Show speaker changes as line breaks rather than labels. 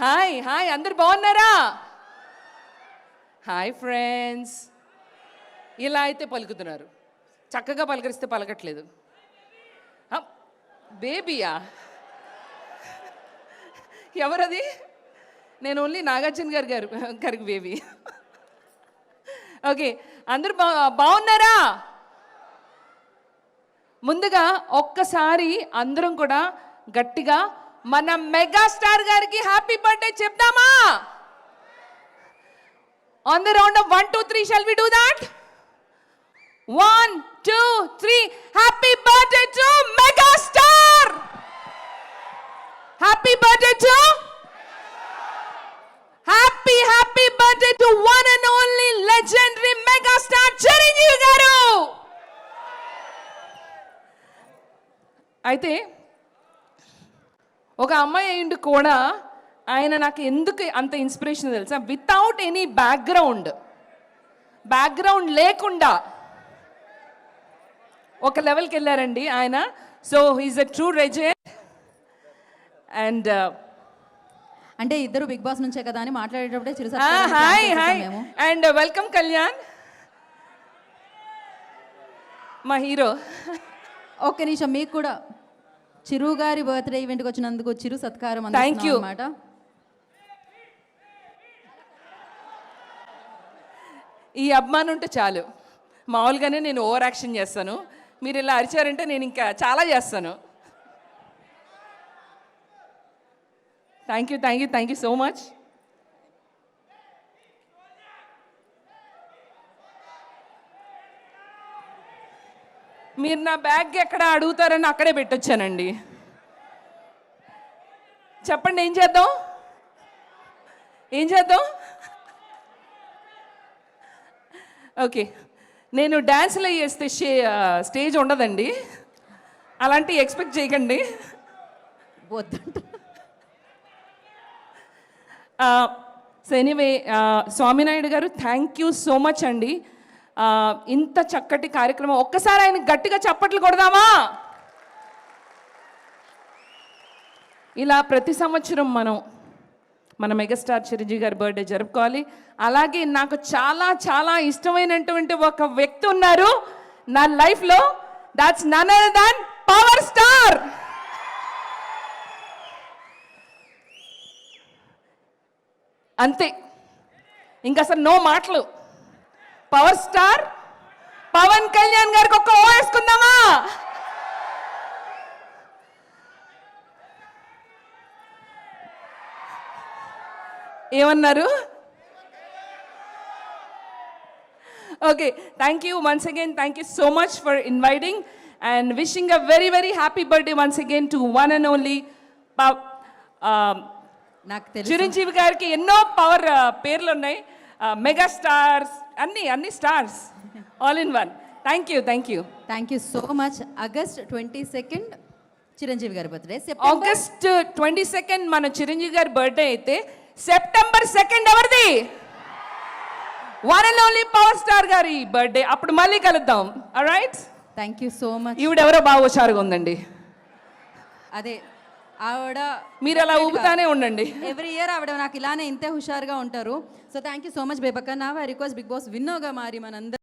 Hi hi అందరు బాగున్నారా? Hi friends. ఇలా అయితే పలుకుతున్నారు, చక్కగా పలకరిస్తే పలకట్లేదు. బేబీయా? ఎవరది? నేను ఓన్లీ నాగార్జున గారికి బేబీ. ఓకే, అందరూ బాగున్నారా? ముందుగా ఒక్కసారి అందరం కూడా గట్టిగా మన మెగాస్టార్ గారికి హ్యాపీ బర్త్డే చెప్దామా? On the round of 1 2 3 shall we do that? 1 2 3 happy birthday to megastar. Happy birthday to happy birthday to one and only legendary megastar Chiranjeevi గారు. అయితే ఒక అమ్మాయి అయ్యిండు కూడా ఆయన నాకు ఎందుకు అంత ఇన్స్పిరేషన్ తెలుసా? వితౌట్ ఎనీ బ్యాక్గ్రౌండ్ లేకుండా ఒక లెవెల్కి వెళ్ళారండి ఆయన. So he's a true legend. And
అంటే ఇద్దరు బిగ్ బాస్ నుంచే కదా అని మాట్లాడేటప్పుడే
hi hi and welcome Kalyan, మా హీరో.
ఒక్క నిమిషం, మీకు కూడా చిరు గారి బర్త్డే ఈవెంట్కి వచ్చినందుకు చిరు సత్కారం అన్నమాట.
ఈ అభిమానం ఉంటే చాలు. మామూలుగానే నేను ఓవర్ యాక్షన్ చేస్తాను, మీరు ఇలా అరిచారంటే నేను ఇంకా చాలా చేస్తాను. Thank you so much. మీరు నా బ్యాగ్ ఎక్కడ అడుగుతారని అక్కడే పెట్టొచ్చానండి. చెప్పండి, ఏం చేద్దాం? ఓకే, నేను డ్యాన్స్లో చేస్తే స్టేజ్ ఉండదండి, అలాంటివి ఎక్స్పెక్ట్ చేయకండి.
వద్దంట.
సో ఎనీవే, స్వామినాయుడు గారు థ్యాంక్ యూ సో మచ్ అండి. ఇంత చక్కటి కార్యక్రమం, ఒక్కసారి ఆయన గట్టిగా చప్పట్లు కొడదామా? ఇలా ప్రతి సంవత్సరం మన మెగాస్టార్ చిరంజీవి గారి బర్త్డే జరుపుకోవాలి. అలాగే నాకు చాలా చాలా ఇష్టమైనటువంటి ఒక వ్యక్తి ఉన్నారు నా లైఫ్లో. That's none other than power star. అంతే, ఇంకా అసలు నో మాటలు. పవర్ స్టార్ పవన్ కళ్యాణ్ గారికి ఒక్క ఓ వేసుకుందామా? ఏమన్నారు? Okay, thank you once again. Thank you so much for inviting and wishing a very very happy birthday once again to one and only
నాకు తెలుసు
చిరంజీవి గారికి ఎన్నో పవర్ పేర్లు ఉన్నాయి, మెగా స్టార్స్, అన్ని stars all in one. Thank you
so much. August 22 Chiranjeevi గారి birthday.
August 22 మన చిరంజీవి గారి బర్త్డే అయితే సెప్టెంబర్ 2 ఎవరిది? One and only power star గారి బర్త్డే. అప్పుడు మళ్ళీ కలుద్దాం. Alright,
thank you so much.
ఈవిడెవరో బాగా హుషారుగా ఉందండి.
అదే ఆవిడ,
మీరు అలా ఊపుతానే ఉండండి.
ఎవ్రీ ఇయర్ ఆవిడ నాకు ఇలానే ఇంతే హుషారుగా ఉంటారు. So thank you so much బేబక్క. నా ఐ రిక్వెస్ట్ బిగ్ బాస్ విన్నోగా మారి మనందరం